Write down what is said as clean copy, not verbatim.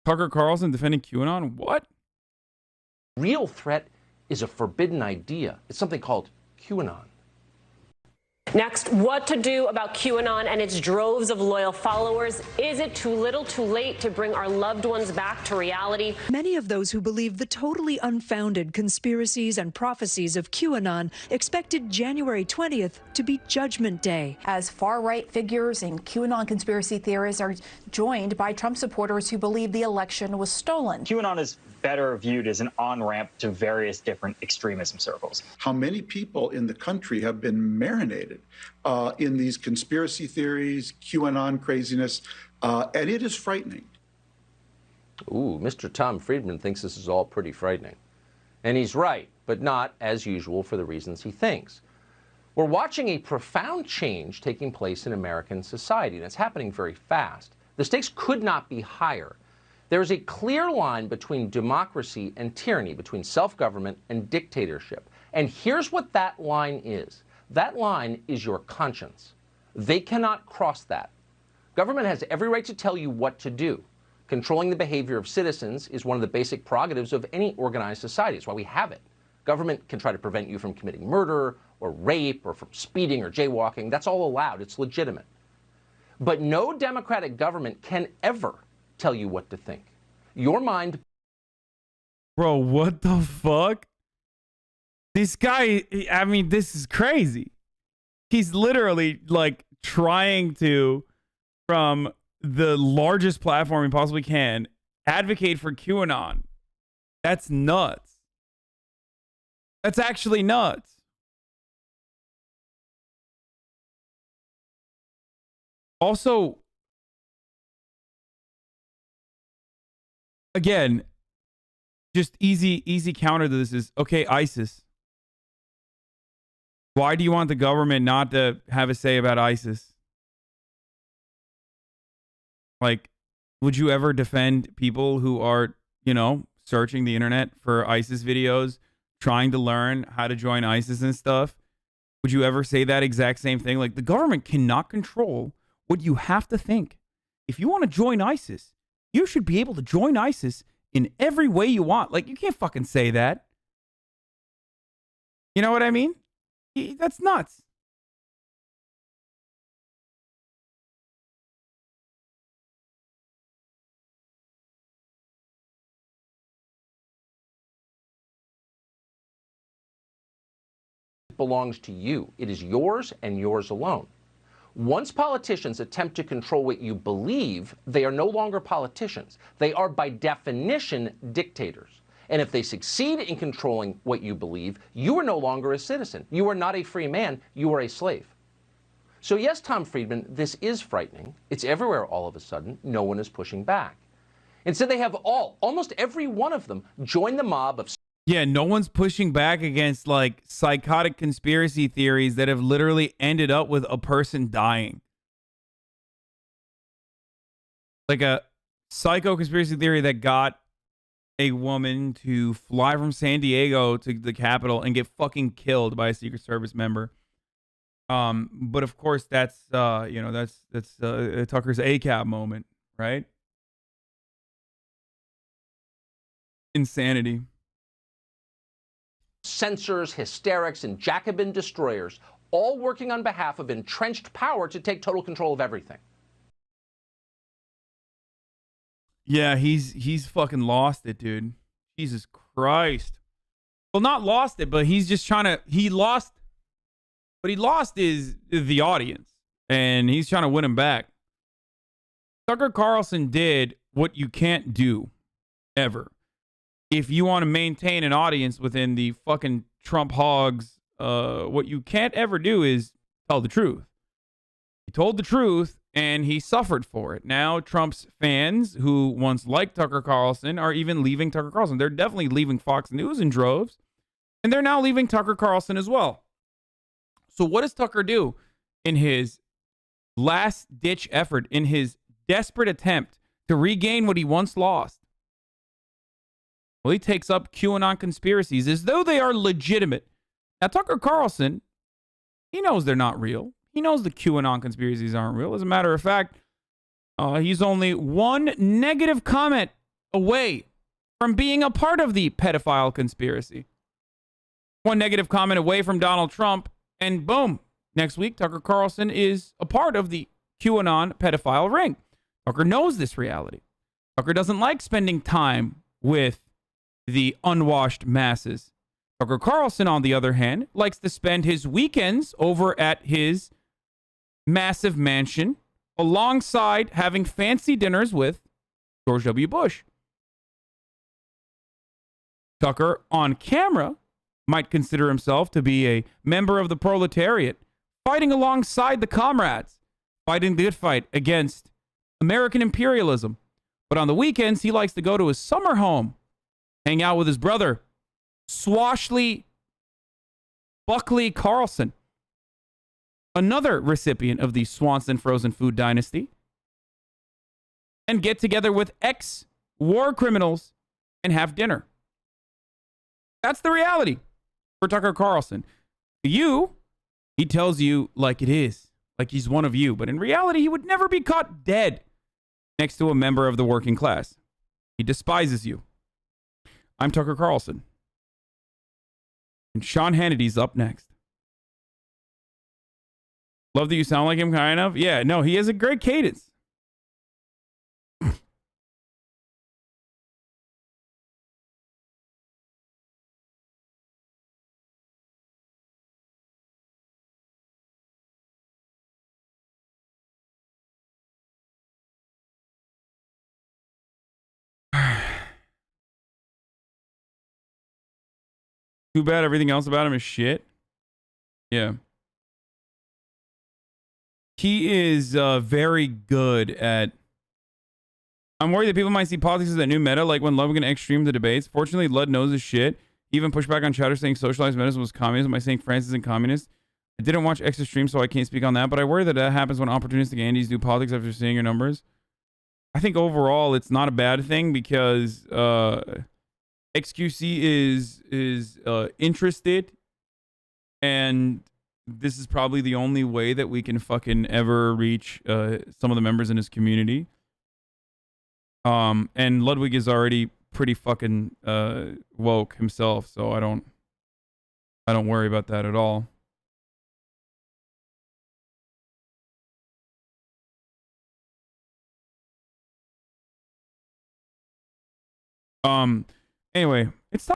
Tucker Carlson defending QAnon? What? Real threat is a forbidden idea. It's something called QAnon. Next, what to do about QAnon and its droves of loyal followers? Is it too little, too late to bring our loved ones back to reality? Many of those who believe the totally unfounded conspiracies and prophecies of QAnon expected January 20th to be Judgment Day. As far-right figures and QAnon conspiracy theorists are joined by Trump supporters who believe the election was stolen. QAnon is better viewed as an on-ramp to various different extremism circles. How many people in the country have been marinated in these conspiracy theories, QAnon craziness, and it is frightening. Ooh, Mr. Tom Friedman thinks this is all pretty frightening. And he's right, but not, as usual, for the reasons he thinks. We're watching a profound change taking place in American society, and it's happening very fast. The stakes could not be higher. There is a clear line between democracy and tyranny, between self-government and dictatorship. And here's what that line is. That line is your conscience. They cannot cross that. Government has every right to tell you what to do. Controlling the behavior of citizens is one of the basic prerogatives of any organized society. It's why we have it. Government can try to prevent you from committing murder or rape or from speeding or jaywalking. That's all allowed. It's legitimate. But no democratic government can ever tell you what to think. Your mind. Bro, what the fuck? This guy, I mean, this is crazy. He's literally like trying to, from the largest platform he possibly can, advocate for QAnon. That's nuts. That's actually nuts. Also, again, just easy counter to this is, okay, ISIS. Why do you want the government not to have a say about ISIS? Like, would you ever defend people who are, you know, searching the internet for ISIS videos, trying to learn how to join ISIS and stuff? Would you ever say that exact same thing? Like, the government cannot control what you have to think. If you want to join ISIS, you should be able to join ISIS in every way you want. Like, you can't fucking say that. You know what I mean? That's nuts. It belongs to you. It is yours and yours alone. Once politicians attempt to control what you believe, they are no longer politicians. They are, by definition, dictators. And if they succeed in controlling what you believe, you are no longer a citizen. You are not a free man. You are a slave. So yes, Tom Friedman, this is frightening. It's everywhere all of a sudden. No one is pushing back. Instead, they have almost every one of them, join the mob of... Yeah, no one's pushing back against, like, psychotic conspiracy theories that have literally ended up with a person dying. Like a psycho conspiracy theory that got a woman to fly from San Diego to the Capitol and get fucking killed by a Secret Service member. But of course, that's you know, that's Tucker's ACAB moment, right? Insanity. Censors, hysterics, and Jacobin destroyers, all working on behalf of entrenched power to take total control of everything. Yeah, he's fucking lost it, dude. Jesus Christ. Well, not lost it, but he's just trying to, he lost is the audience, and he's trying to win him back. Tucker Carlson did what you can't do ever. If you want to maintain an audience within the fucking Trump hogs, what you can't ever do is tell the truth. He told the truth, and he suffered for it. Now, Trump's fans who once liked Tucker Carlson are even leaving Tucker Carlson. They're definitely leaving Fox News in droves, and they're now leaving Tucker Carlson as well. So what does Tucker do in his last-ditch effort, in his desperate attempt to regain what he once lost? Well, he takes up QAnon conspiracies as though they are legitimate. Now, Tucker Carlson, he knows they're not real. He knows the QAnon conspiracies aren't real. As a matter of fact, he's only one negative comment away from being a part of the pedophile conspiracy. One negative comment away from Donald Trump, and boom, next week, Tucker Carlson is a part of the QAnon pedophile ring. Tucker knows this reality. Tucker doesn't like spending time with the unwashed masses. Tucker Carlson, on the other hand, likes to spend his weekends over at his massive mansion alongside having fancy dinners with George W. Bush. Tucker, on camera, might consider himself to be a member of the proletariat, fighting alongside the comrades, fighting the good fight against American imperialism. But on the weekends, he likes to go to his summer home, hang out with his brother, Swashley Buckley Carlson, another recipient of the Swanson frozen food dynasty, and get together with ex-war criminals and have dinner. That's the reality for Tucker Carlson. You, he tells you like it is, like he's one of you, but in reality, he would never be caught dead next to a member of the working class. He despises you. I'm Tucker Carlson. And Sean Hannity's up next. Love that you sound like him, kind of. Yeah, no, he has a great cadence. Too bad everything else about him is shit. Yeah. He is very good at... I'm worried that people might see politics as a new meta, like when Logan extreme the debates. Fortunately, Lud knows his shit. He even pushed back on chatter saying socialized medicine was communism by saying France isn't communist. I didn't watch Extra Stream, so I can't speak on that, but I worry that that happens when opportunistic Andes do politics after seeing your numbers. I think overall it's not a bad thing because XQC is interested, and this is probably the only way that we can fucking ever reach some of the members in his community. And Ludwig is already pretty fucking woke himself, so I don't worry about that at all. Anyway, it's time.